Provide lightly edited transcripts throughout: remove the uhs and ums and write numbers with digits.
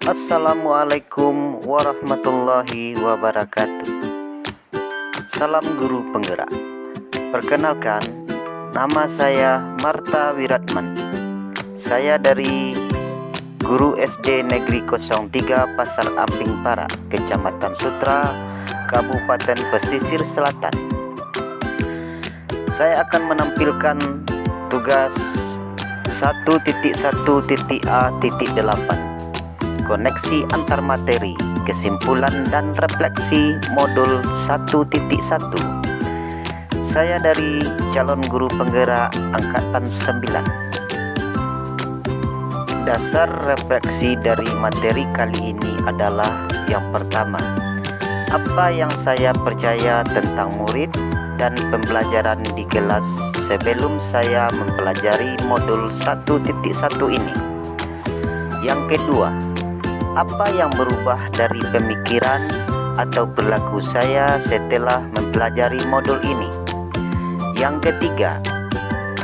Assalamualaikum warahmatullahi wabarakatuh. Salam guru penggerak. Perkenalkan, nama saya Marta Wiratman. Saya dari Guru SD Negeri 03 Pasar Amping Para, Kecamatan Sutra, Kabupaten Pesisir Selatan. Saya akan menampilkan tugas 1.1.A.8, koneksi antar materi, kesimpulan dan refleksi modul 1.1. Saya dari calon guru penggerak angkatan 9. Dasar refleksi dari materi kali ini adalah yang pertama, apa yang saya percaya tentang murid dan pembelajaran di kelas sebelum saya mempelajari modul 1.1 ini. Yang kedua, apa yang berubah dari pemikiran atau perilaku saya setelah mempelajari modul ini. Yang ketiga,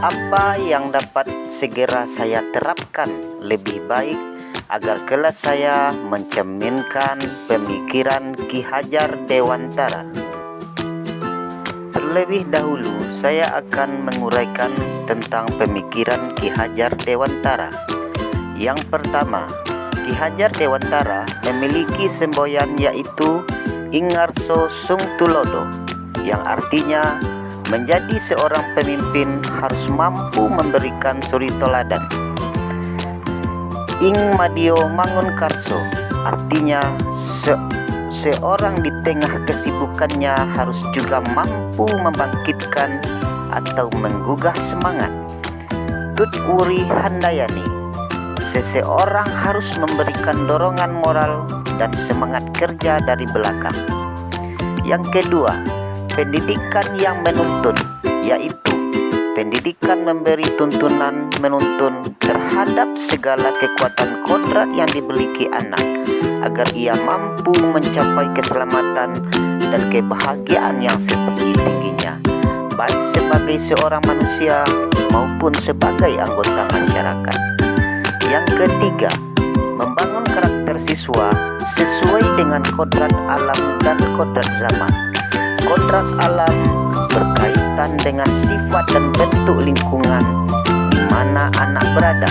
apa yang dapat segera saya terapkan lebih baik agar kelas saya mencerminkan pemikiran Ki Hajar Dewantara. Terlebih dahulu, saya akan menguraikan tentang pemikiran Ki Hajar Dewantara. Yang pertama, Ki Hajar Dewantara memiliki semboyan yaitu Ingarso Sung Tulodo, yang artinya menjadi seorang pemimpin harus mampu memberikan suri toladan. Ing Madio Mangun Karso, artinya seorang di tengah kesibukannya harus juga mampu membangkitkan atau menggugah semangat. Tut Wuri Handayani, seseorang harus memberikan dorongan moral dan semangat kerja dari belakang. Yang kedua, pendidikan yang menuntun, yaitu pendidikan memberi tuntunan menuntun terhadap segala kekuatan kodrat yang dimiliki anak agar ia mampu mencapai keselamatan dan kebahagiaan yang setinggi-tingginya, baik sebagai seorang manusia maupun sebagai anggota masyarakat. Yang ketiga, membangun karakter siswa sesuai dengan kodrat alam dan kodrat zaman. Kodrat alam berkaitan dengan sifat dan bentuk lingkungan di mana anak berada,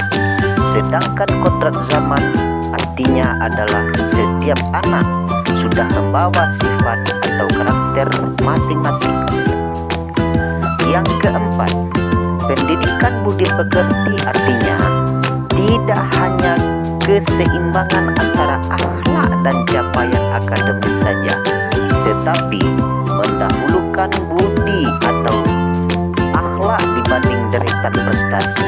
sedangkan kodrat zaman artinya adalah setiap anak sudah membawa sifat atau karakter masing-masing. Yang keempat, pendidikan budi pekerti artinya tidak hanya keseimbangan antara akhlak dan capaian akademis saja, tetapi mendahulukan budi atau akhlak dibanding deretan prestasi.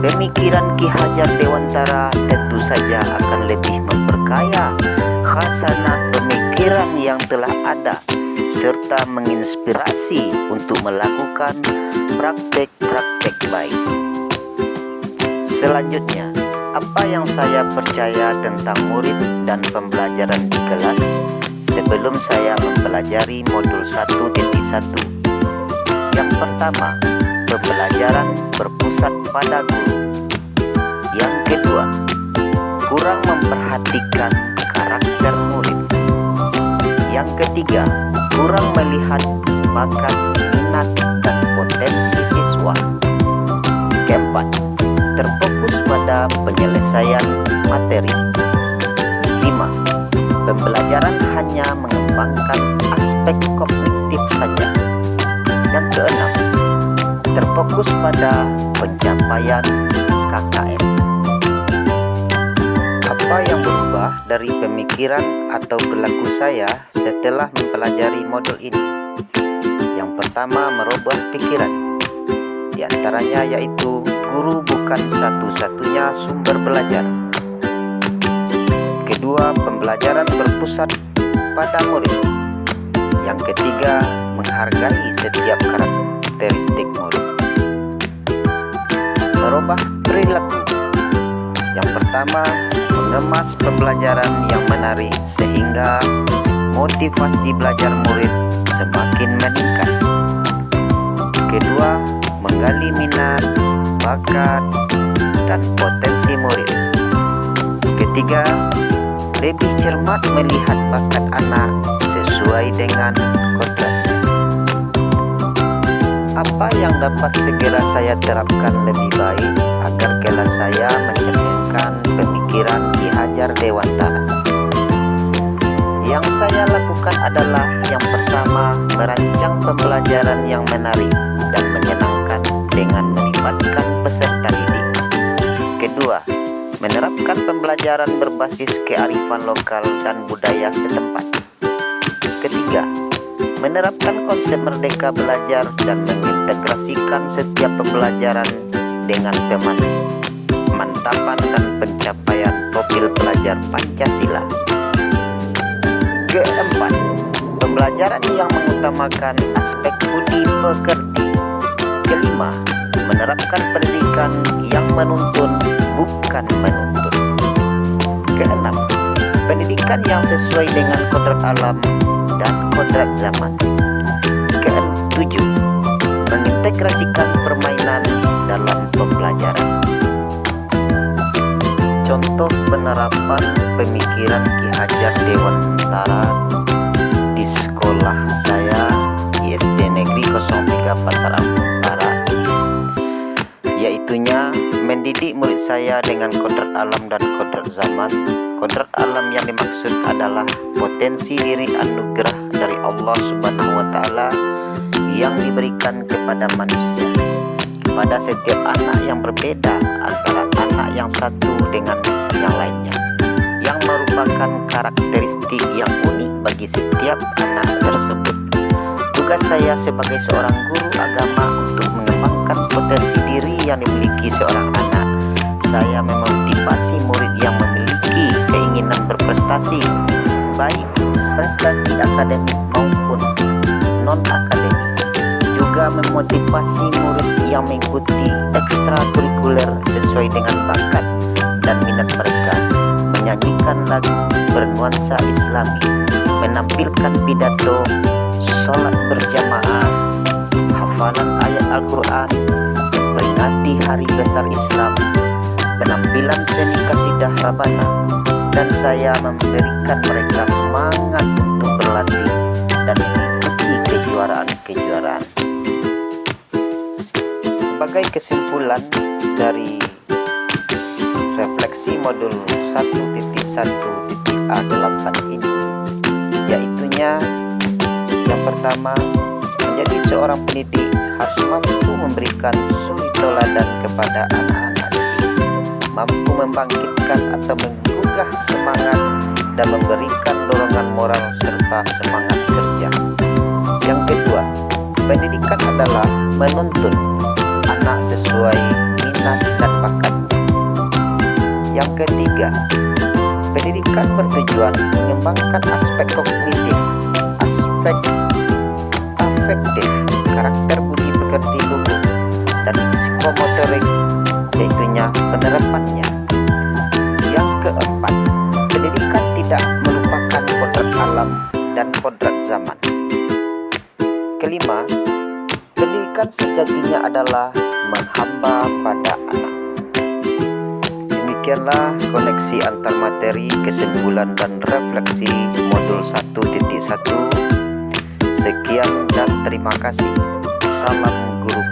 Pemikiran Ki Hajar Dewantara tentu saja akan lebih memperkaya khasanah pemikiran yang telah ada, serta menginspirasi untuk melakukan praktek-praktek baik. Selanjutnya, apa yang saya percaya tentang murid dan pembelajaran di kelas sebelum saya mempelajari modul 1.1. Yang pertama, pembelajaran berpusat pada guru. Yang kedua, kurang memperhatikan karakter murid. Yang ketiga, kurang melihat bakat, minat, dan potensi siswa. Keempat, terfokus pada penyelesaian materi. 5. Pembelajaran hanya mengembangkan aspek kognitif saja. Yang keenam, terfokus pada pencapaian KKM. Apa yang berubah dari pemikiran atau perilaku saya setelah mempelajari modul ini? Yang pertama, merubah pikiran. Di antaranya yaitu guru bukan satu-satunya sumber belajar. Kedua, pembelajaran berpusat pada murid. Yang ketiga, menghargai setiap karakteristik murid. Merubah perilaku. Yang pertama, mengemas pembelajaran yang menarik sehingga motivasi belajar murid semakin meningkat. Kedua, menggali minat, bakat, dan potensi murid. Ketiga, lebih cermat melihat bakat anak sesuai dengan kodrat. Apa yang dapat segera saya terapkan lebih baik agar kelas saya mencerminkan pemikiran Ki Hajar Dewantara? Yang saya lakukan adalah yang pertama, merancang pembelajaran yang menarik dan menyenangkan dengan melibatkan peserta didik. Kedua, menerapkan pembelajaran berbasis kearifan lokal dan budaya setempat. Ketiga, menerapkan konsep merdeka belajar dan mengintegrasikan setiap pembelajaran dengan pemantapan dan pencapaian profil pelajar Pancasila. Keempat, pembelajaran yang mengutamakan aspek budi pekerti. Kelima, menerapkan pendidikan yang menuntun bukan menuntut. Keenam, pendidikan yang sesuai dengan kodrat alam dan kodrat zaman. Ketujuh, mengintegrasikan permainan dalam pembelajaran. Contoh penerapan pemikiran Ki Hajar Dewantara di sekolah saya di SD Negeri 03 Pasar Ampara, yaitunya mendidik murid saya dengan kodrat alam dan kodrat zaman. Kodrat alam yang dimaksud adalah potensi diri anugerah dari Allah Subhanahu wa Ta'ala yang diberikan kepada manusia. Pada setiap anak yang berbeda antara anak yang satu dengan yang lainnya, yang merupakan karakteristik yang unik bagi setiap anak tersebut. Tugas saya sebagai seorang guru agama untuk mengembangkan potensi diri yang dimiliki seorang anak. Saya memotivasi murid yang memiliki keinginan berprestasi, baik prestasi akademik maupun non-akademik. Juga memotivasi murid yang mengikuti ekstrakurikuler sesuai dengan bakat dan minat mereka, menyanyikan lagu bernuansa Islami, menampilkan pidato, sholat berjamaah, hafalan ayat Al-Quran, memperingati hari besar Islam, penampilan seni kasidah Rabana, dan saya memberikan mereka semangat untuk berlatih dan mengikuti kejuaraan-kejuaraan. Sebagai kesimpulan dari refleksi modul 1.1.A8 ini, yaitunya yang pertama, menjadi seorang pendidik harus mampu memberikan suri teladan kepada anak-anak didik, mampu membangkitkan atau menggugah semangat dan memberikan dorongan moral serta semangat kerja. Yang kedua, pendidikan adalah menuntun anak sesuai minat dan bakatnya. Yang ketiga, pendidikan bertujuan mengembangkan aspek kognitif, aspek afektif, karakter budi pekerti luhur, dan psikomotorik, yaitunya penerapannya. Yang keempat, pendidikan tidak melupakan kodrat alam dan kodrat zaman. Kelima, pendidikan sejatinya adalah menghamba pada anak. Demikianlah koneksi antar materi, kesimpulan dan refleksi modul 1.1. Sekian dan terima kasih. Salam guru